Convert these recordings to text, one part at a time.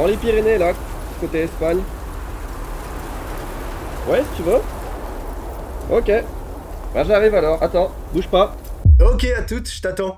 Dans les Pyrénées, là, côté Espagne. Ouais, si tu veux. Ok. Bah j'arrive alors. Attends, bouge pas. Ok, à toutes, je t'attends.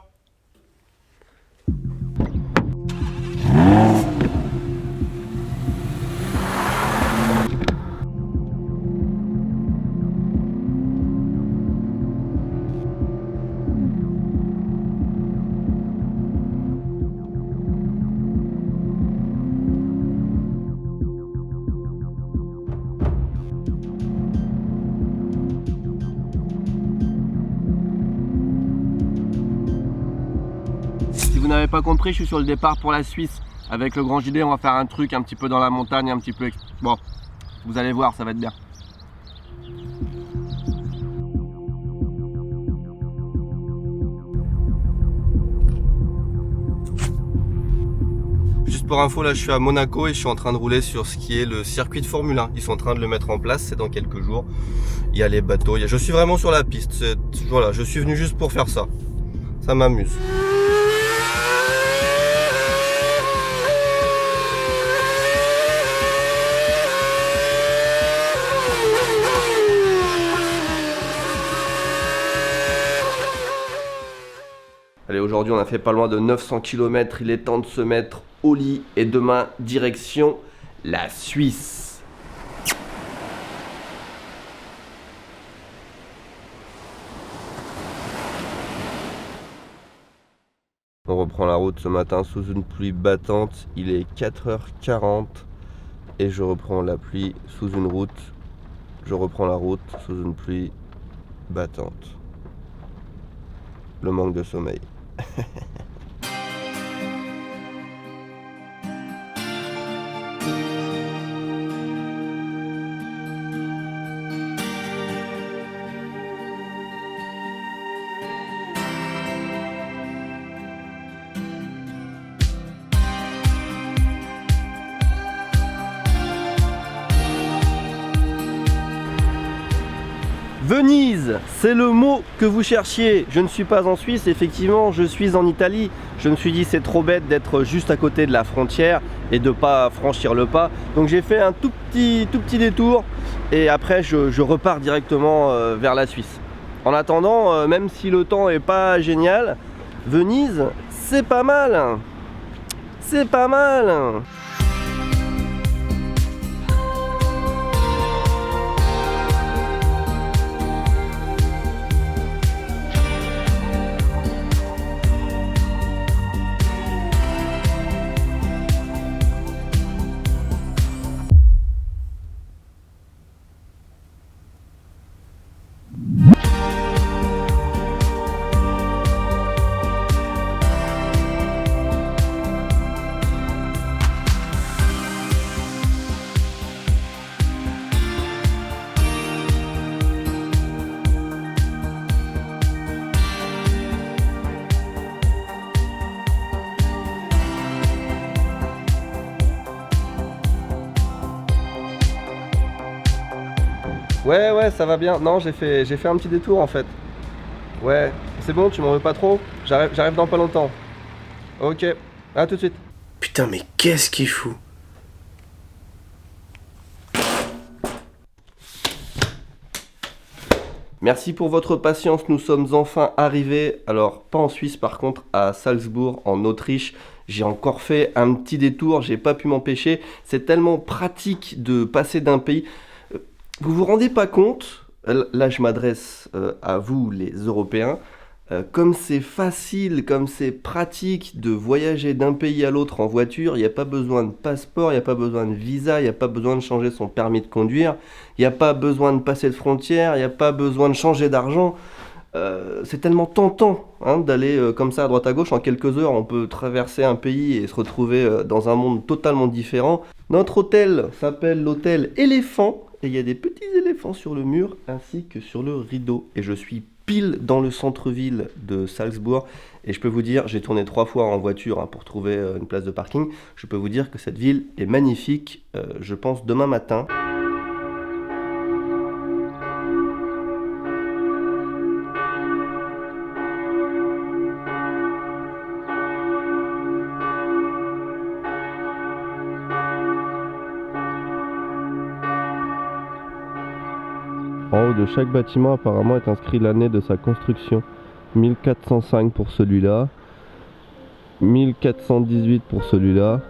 Si vous n'avez pas compris, je suis sur le départ pour la Suisse. Avec le Grand JD, on va faire un truc un petit peu dans la montagne, un petit peu... Bon, vous allez voir, ça va être bien. Juste pour info, là je suis à Monaco et je suis en train de rouler sur ce qui est le circuit de Formule 1. Ils sont en train de le mettre en place, c'est dans quelques jours. Il y a les bateaux, je suis vraiment sur la piste. Voilà, je suis venu juste pour faire ça. Ça m'amuse. Allez, aujourd'hui on a fait pas loin de 900 km, il est temps de se mettre au lit et demain, direction la Suisse. On reprend la route ce matin sous une pluie battante, il est 4h40 et je reprends la pluie sous une route, je reprends la route sous une pluie battante. Le manque de sommeil. Venise, c'est le mot que vous cherchiez. Je ne suis pas en Suisse, effectivement, je suis en Italie. Je me suis dit c'est trop bête d'être juste à côté de la frontière et de ne pas franchir le pas. Donc j'ai fait un tout petit détour et après je repars directement vers la Suisse. En attendant, même si le temps est pas génial, Venise, c'est pas mal. C'est pas mal. Ouais, ça va bien. Non, j'ai fait un petit détour en fait. Ouais, c'est bon, tu m'en veux pas trop? J'arrive dans pas longtemps. Ok, à tout de suite. Putain, mais qu'est-ce qu'il fout? Merci pour votre patience, nous sommes enfin arrivés, alors pas en Suisse par contre, à Salzbourg en Autriche. J'ai encore fait un petit détour, j'ai pas pu m'empêcher. C'est tellement pratique de passer d'un pays. Vous vous rendez pas compte, là je m'adresse à vous les Européens, comme c'est facile, comme c'est pratique de voyager d'un pays à l'autre en voiture, il n'y a pas besoin de passeport, il n'y a pas besoin de visa, il n'y a pas besoin de changer son permis de conduire, il n'y a pas besoin de passer de frontières, il n'y a pas besoin de changer d'argent. C'est tellement tentant d'aller comme ça à droite à gauche. En quelques heures, on peut traverser un pays et se retrouver dans un monde totalement différent. Notre hôtel s'appelle l'hôtel Éléphant et il y a des petits éléphants sur le mur ainsi que sur le rideau. Et je suis pile dans le centre-ville de Salzbourg et je peux vous dire, j'ai tourné 3 fois en voiture pour trouver une place de parking. Je peux vous dire que cette ville est magnifique. Je pense demain matin. En haut de chaque bâtiment apparemment est inscrit l'année de sa construction. 1405 pour celui-là, 1418 pour celui-là.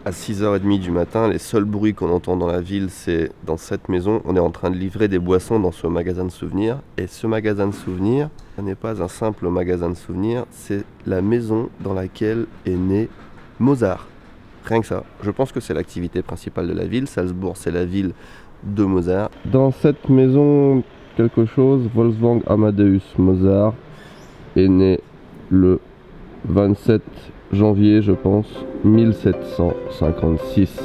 À 6h30 du matin, les seuls bruits qu'on entend dans la ville, c'est dans cette maison. On est en train de livrer des boissons dans ce magasin de souvenirs. Et ce magasin de souvenirs, ce n'est pas un simple magasin de souvenirs, c'est la maison dans laquelle est né Mozart. Rien que ça. Je pense que c'est l'activité principale de la ville. Salzbourg, c'est la ville de Mozart. Dans cette maison, quelque chose, Wolfgang Amadeus Mozart est né le 27 janvier, je pense, 1756.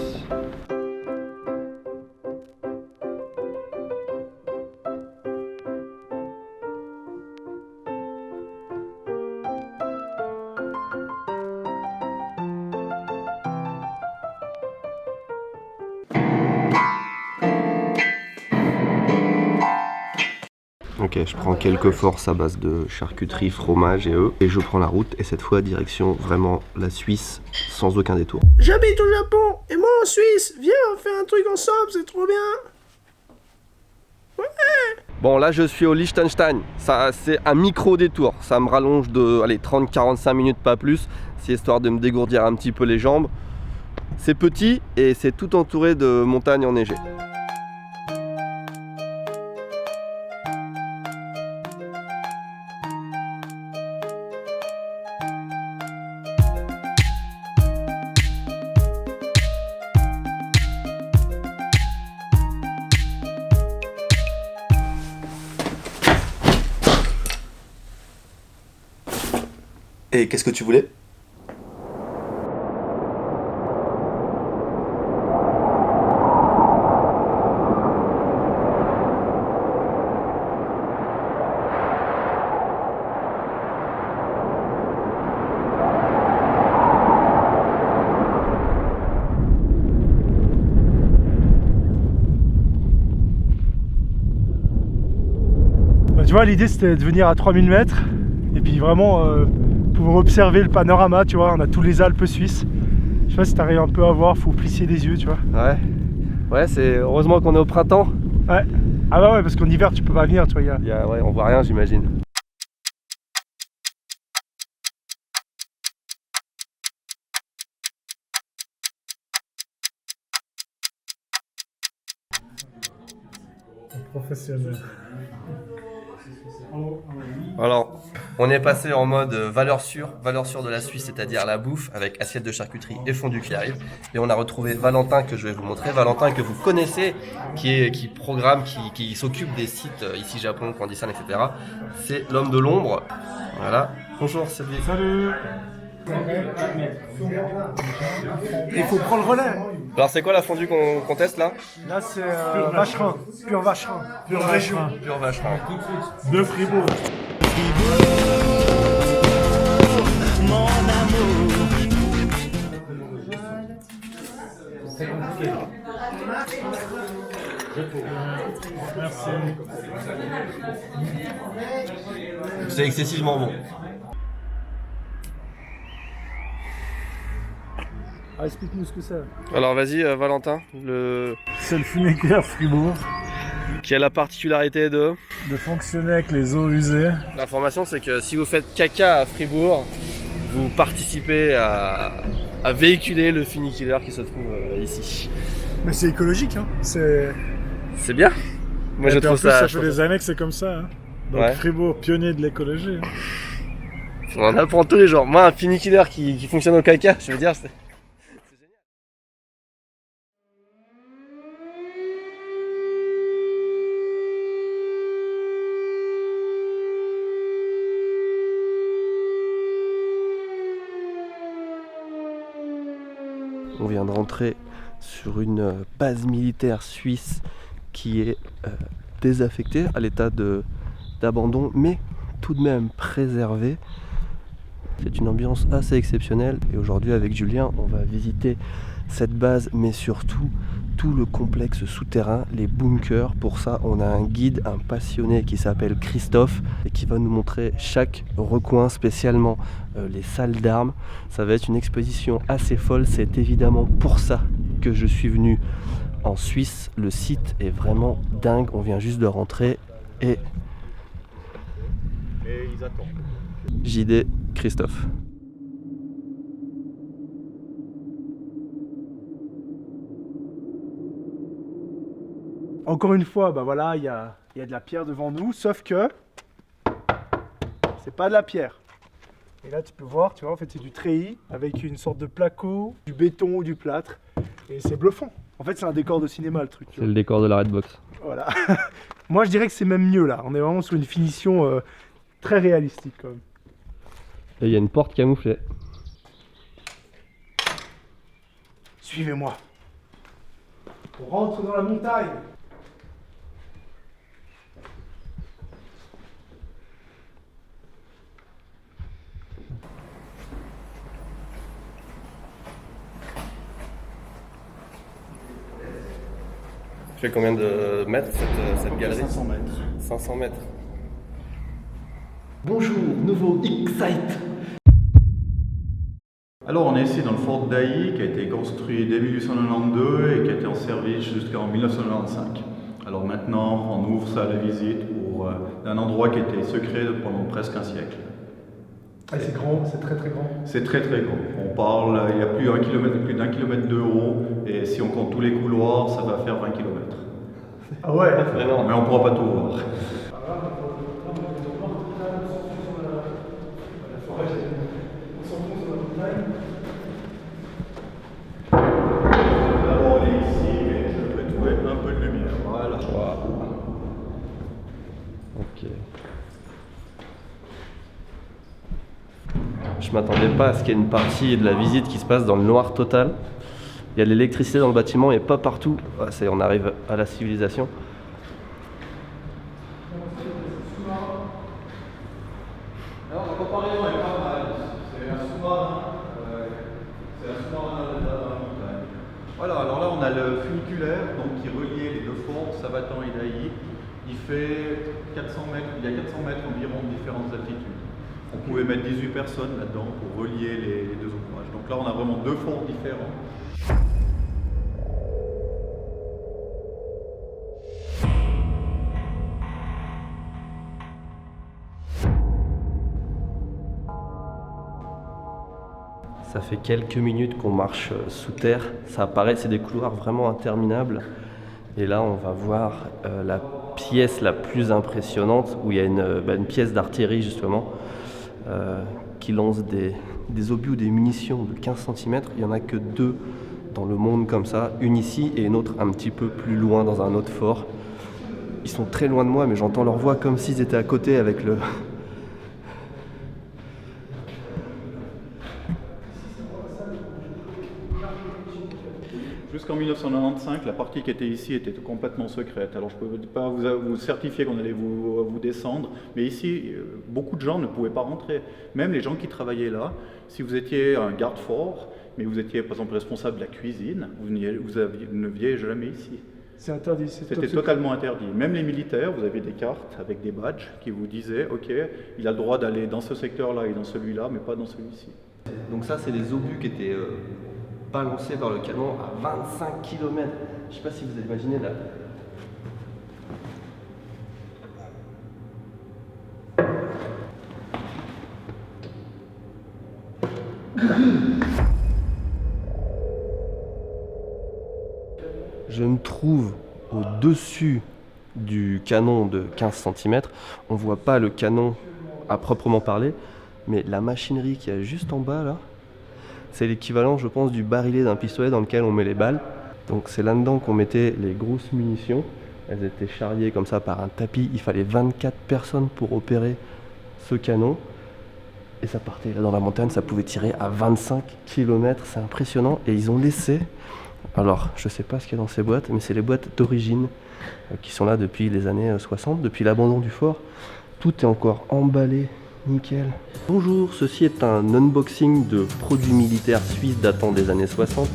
Ok, je prends quelques forces à base de charcuterie, fromage et œufs. Et je prends la route, et cette fois direction vraiment la Suisse, sans aucun détour. J'habite au Japon et moi en Suisse. Viens, on fait un truc ensemble, c'est trop bien. Bon, là je suis au Liechtenstein. Ça, c'est un micro détour. Ça me rallonge de 30-45 minutes, pas plus. C'est histoire de me dégourdir un petit peu les jambes. C'est petit et c'est tout entouré de montagnes enneigées. Et qu'est-ce que tu voulais? Tu vois, l'idée c'était de venir à 3000 mètres et puis vraiment pouvoir observer le panorama, tu vois, on a tous les Alpes suisses. Je sais pas si t'arrives un peu à voir, faut plisser les yeux, tu vois. Ouais, c'est heureusement qu'on est au printemps. Ouais. Ah bah ouais, parce qu'en hiver tu peux pas venir, tu vois. Ouais, on voit rien, j'imagine. Professionnel. Alors, on est passé en mode valeur sûre de la Suisse, c'est-à-dire la bouffe avec assiette de charcuterie et fondue qui arrive. Et on a retrouvé Valentin que je vais vous montrer, Valentin que vous connaissez, qui programme, qui s'occupe des sites ici Japon, Candisan, etc. C'est l'homme de l'ombre. Voilà. Bonjour Sylvie. Salut. Il faut prendre le relais. Alors c'est quoi la fondue qu'on teste là? Là c'est vacherin, pur vacherin. Pur vacherin. De Fribourg. Mon amour. Merci. C'est excessivement bon. Ah, explique-nous ce que c'est. Alors vas-y Valentin, C'est le funiculaire Fribourg. qui a la particularité de... fonctionner avec les eaux usées. L'information c'est que si vous faites caca à Fribourg, vous participez à véhiculer le funiculaire qui se trouve ici. Mais c'est écologique, hein. C'est bien. Moi je trouve ça... ça fait des années que c'est comme ça. Hein. Donc Ouais. Fribourg, pionnier de l'écologie. Hein. On en apprend tous les jours. Moi un funiculaire qui fonctionne au caca, je veux dire, c'est... On vient de rentrer sur une base militaire suisse qui est désaffectée, à l'état d'abandon, mais tout de même préservée. C'est une ambiance assez exceptionnelle et aujourd'hui avec Julien on va visiter cette base mais surtout tout le complexe souterrain, les bunkers. Pour ça on a un guide, un passionné qui s'appelle Christophe et qui va nous montrer chaque recoin, spécialement les salles d'armes. Ça va être une exposition assez folle, c'est évidemment pour ça que je suis venu en Suisse. Le site est vraiment dingue, on vient juste de rentrer et ils attendent. JD Christophe. Encore une fois, bah voilà, il y a de la pierre devant nous, sauf que c'est pas de la pierre. Et là tu peux voir, tu vois, en fait c'est du treillis avec une sorte de placo, du béton ou du plâtre. Et c'est bluffant. En fait c'est un décor de cinéma le truc. C'est le décor de la Redbox. Voilà. Moi je dirais que c'est même mieux là. On est vraiment sur une finition très réalistique quand même. Et il y a une porte camouflée. Suivez-moi. On rentre dans la montagne. Tu fais combien de mètres cette galerie? 500 mètres. 500 mètres. Bonjour, nouveau X-Site. Alors on est ici dans le fort d'Ailly qui a été construit dès 1892 et qui a été en service jusqu'en 1995. Alors maintenant on ouvre ça à la visite pour un endroit qui était secret pendant presque un siècle. Ah, c'est grand, c'est très très grand. C'est très très grand. On parle, il y a plus d'un kilomètre de haut et si on compte tous les couloirs ça va faire 20 km. Ah ouais. Vraiment. Mais on ne pourra pas tout voir. D'abord on est ici mais je vais trouver un peu de lumière. Voilà. Ok. Je m'attendais pas à ce qu'il y ait une partie de la visite qui se passe dans le noir total. Il y a de l'électricité dans le bâtiment et pas partout. Ah, ça y est, on arrive à la civilisation. Alors la comparaison est pas mal. C'est un sous-marin. C'est un sous-marin dans la montagne. Voilà, alors là on a le funiculaire donc, qui reliait les deux forts, Savatan et Dailly. Il fait 400 mètres, il y a 400 mètres environ de différentes altitudes. On pouvait mettre 18 personnes là-dedans pour relier les deux ouvrages. Donc là on a vraiment deux forts différents. Ça fait quelques minutes qu'on marche sous terre. Ça apparaît, c'est des couloirs vraiment interminables. Et là, on va voir la pièce la plus impressionnante où il y a une pièce d'artillerie justement qui lance des obus ou des munitions de 15 cm. Il n'y en a que 2 dans le monde comme ça, une ici et une autre un petit peu plus loin dans un autre fort. Ils sont très loin de moi mais j'entends leur voix comme s'ils étaient à côté avec le... Jusqu'en 1995, la partie qui était ici était complètement secrète. Alors je ne peux pas vous certifier qu'on allait vous descendre, mais ici, beaucoup de gens ne pouvaient pas rentrer. Même les gens qui travaillaient là, si vous étiez un garde-fort, mais vous étiez par exemple responsable de la cuisine, vous ne veniez jamais ici. C'est interdit. C'était totalement interdit. Même les militaires, vous avez des cartes avec des badges qui vous disaient « Ok, il a le droit d'aller dans ce secteur-là et dans celui-là, mais pas dans celui-ci. » Donc ça, c'est des obus qui étaient balancés par le canon à 25 km. Je sais pas si vous imaginez là. Je me trouve au-dessus du canon de 15 cm. On ne voit pas le canon à proprement parler, mais la machinerie qui est juste en bas là, c'est l'équivalent, je pense, du barillet d'un pistolet dans lequel on met les balles. Donc c'est là-dedans qu'on mettait les grosses munitions. Elles étaient charriées comme ça par un tapis. Il fallait 24 personnes pour opérer ce canon. Et ça partait là dans la montagne, ça pouvait tirer à 25 km. C'est impressionnant. Et ils ont laissé... Alors, je sais pas ce qu'il y a dans ces boîtes, mais c'est les boîtes d'origine qui sont là depuis les années 60, depuis l'abandon du fort. Tout est encore emballé Nickel. Bonjour, ceci est un unboxing de produits militaires suisses datant des années 60.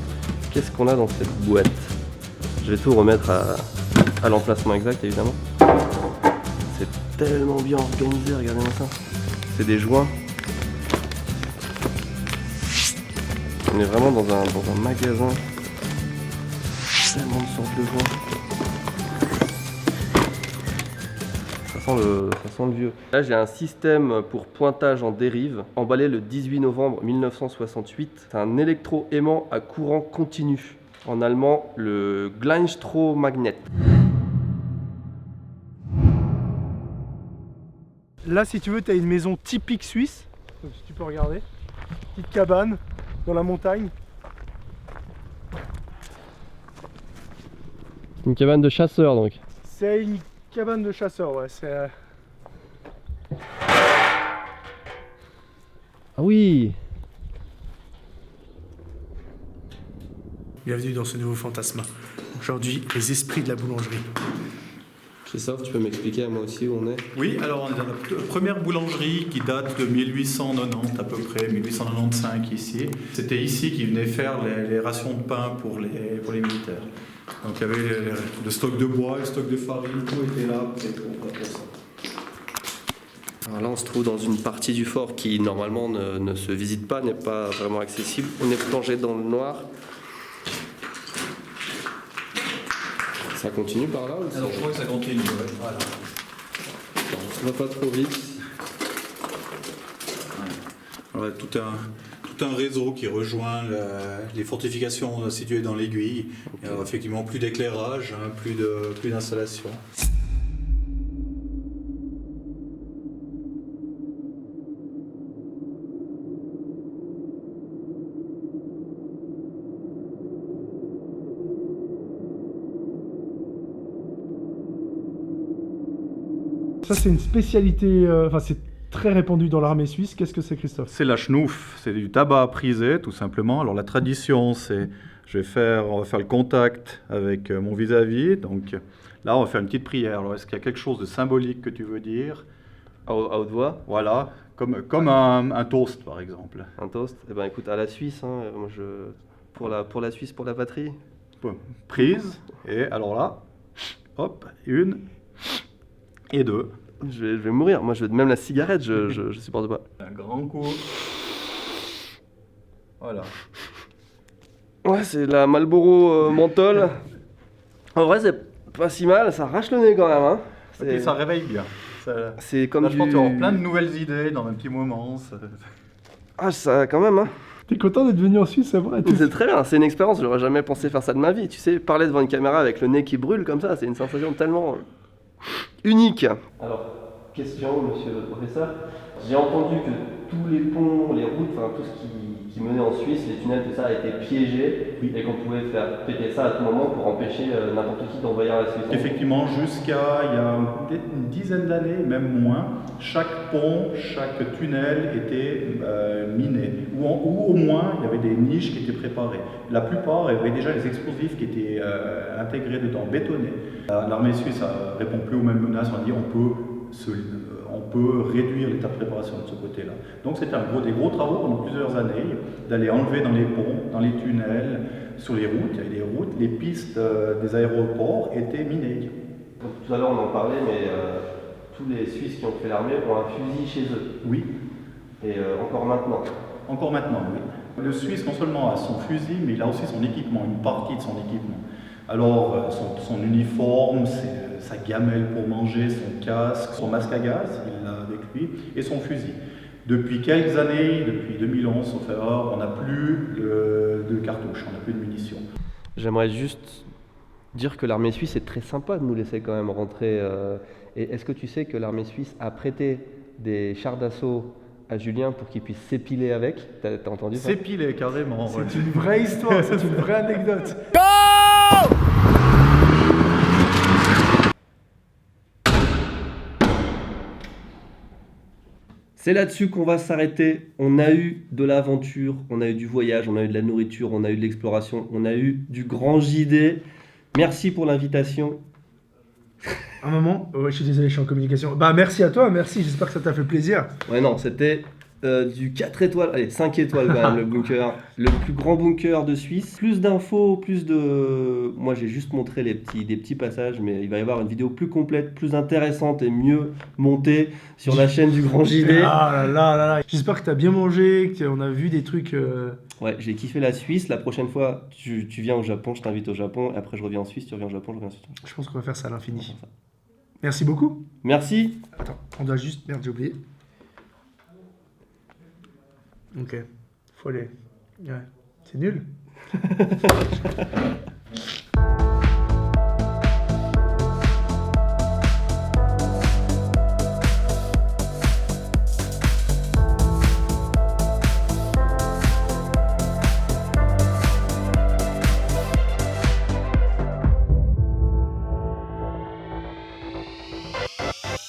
Qu'est-ce qu'on a dans cette boîte? Je vais tout remettre à l'emplacement exact évidemment. C'est tellement bien organisé, regardez-moi ça. C'est des joints. On est vraiment dans un magasin. Tellement de sortes de joints. Ça sent le vieux. Là j'ai un système pour pointage en dérive, emballé le 18 novembre 1968. C'est un électro-aimant à courant continu. En allemand, le Gleichstromagnet. Là, si tu veux, tu as une maison typique suisse. Donc, si tu peux regarder. Petite cabane dans la montagne. Une cabane de chasseurs donc. C'est une cabane de chasseurs, ouais. Ah oui. Bienvenue dans ce nouveau fantasma. Aujourd'hui, les esprits de la boulangerie. Christophe, tu peux m'expliquer à moi aussi où on est? Oui, alors on est dans la première boulangerie qui date de 1890 à peu près, 1895 ici. C'était ici qu'ils venaient faire les rations de pain pour les militaires. Donc il y avait le stock de bois, le stock de farine, tout était là pour ça. Alors là on se trouve dans une partie du fort qui normalement ne se visite pas, n'est pas vraiment accessible. On est plongé dans le noir. Ça continue par là ou Alors je crois que ça continue, ouais. Voilà. On va pas trop vite. Voilà, tout un réseau qui rejoint les fortifications situées dans l'aiguille. Okay. Alors, effectivement, plus d'éclairage, hein, plus d'installation. Ça, c'est une spécialité, c'est très répandu dans l'armée suisse. Qu'est-ce que c'est, Christophe? C'est la schnouf, c'est du tabac prisé tout simplement. Alors la tradition, c'est on va faire le contact avec mon vis-à-vis. Donc là, on va faire une petite prière. Alors est-ce qu'il y a quelque chose de symbolique que tu veux dire? À haute voix? Voilà, comme un toast par exemple. Un toast? Eh ben écoute, à la Suisse, hein, moi pour la Suisse, pour la patrie. Prise, et alors là, hop, une et deux. Je vais mourir, moi même la cigarette, je supporte pas. Un grand coup. Voilà. Ouais, c'est la Marlboro menthol. En vrai, c'est pas si mal, ça arrache le nez quand même. Hein. Et ça réveille bien. C'est comme je pense que tu auras plein de nouvelles idées dans un petit moment. Ah, ça quand même, hein. T'es content d'être venu en Suisse, c'est vrai? C'est très bien, c'est une expérience, j'aurais jamais pensé faire ça de ma vie. Tu sais, parler devant une caméra avec le nez qui brûle comme ça, c'est une sensation tellement unique. Alors, question, monsieur le professeur. J'ai entendu que tous les ponts, les routes, enfin tout ce qui menait en Suisse, les tunnels, tout ça a été piégé, oui. Et qu'on pouvait faire péter ça à tout moment pour empêcher n'importe qui d'envahir la Suisse. Effectivement, jusqu'à il y a peut-être une dizaine d'années, même moins, chaque pont, chaque tunnel était miné. Ou au moins, il y avait des niches qui étaient préparées. La plupart avaient déjà les explosifs qui étaient intégrés dedans, bétonnés. L'armée suisse ne répond plus aux mêmes menaces, on a dit on peut réduire l'état de préparation de ce côté-là. Donc c'était des gros travaux pendant plusieurs années, d'aller enlever dans les ponts, dans les tunnels, sur les routes, il y avait des routes, les pistes des aéroports étaient minées. Donc, tout à l'heure on en parlait, mais tous les Suisses qui ont fait l'armée ont un fusil chez eux. Oui. Et encore maintenant. Encore maintenant, oui. Le Suisse non seulement a son fusil, mais il a aussi son équipement, une partie de son équipement. Alors son uniforme, sa gamelle pour manger, son casque, son masque à gaz, il l'a avec lui, et son fusil. Depuis quelques années, depuis 2011, sauf erreur, on n'a plus de cartouches, on n'a plus de munitions. J'aimerais juste dire que l'armée suisse est très sympa de nous laisser quand même rentrer. Et est-ce que tu sais que l'armée suisse a prêté des chars d'assaut à Julien pour qu'il puisse s'épiler avec? T'as entendu ça? S'épiler, carrément. C'est une vraie histoire, c'est une vraie anecdote. C'est là-dessus qu'on va s'arrêter. On a eu de l'aventure, on a eu du voyage, on a eu de la nourriture, on a eu de l'exploration, on a eu du grand JD. Merci pour l'invitation. Un moment. Ouais, je suis désolé, je suis en communication. Bah, merci à toi, merci. J'espère que ça t'a fait plaisir. Ouais, non, c'était du 4 étoiles, allez, 5 étoiles quand même, le bunker. Le plus grand bunker de Suisse. Plus d'infos, plus de... Moi, j'ai juste montré des petits passages, mais il va y avoir une vidéo plus complète, plus intéressante et mieux montée sur la chaîne du Grand JV. Ah là là là là. J'espère que t'as bien mangé, qu'on a vu des trucs... Ouais, j'ai kiffé la Suisse. La prochaine fois, tu viens au Japon, je t'invite au Japon. Et après, je reviens en Suisse, tu reviens au Japon, je reviens en Suisse. Je pense qu'on va faire ça à On va l'infini. faire ça. Merci beaucoup. Merci. Attends, on doit juste... Merde, j'ai oublié. Ok. Faut aller... Ouais. C'est nul.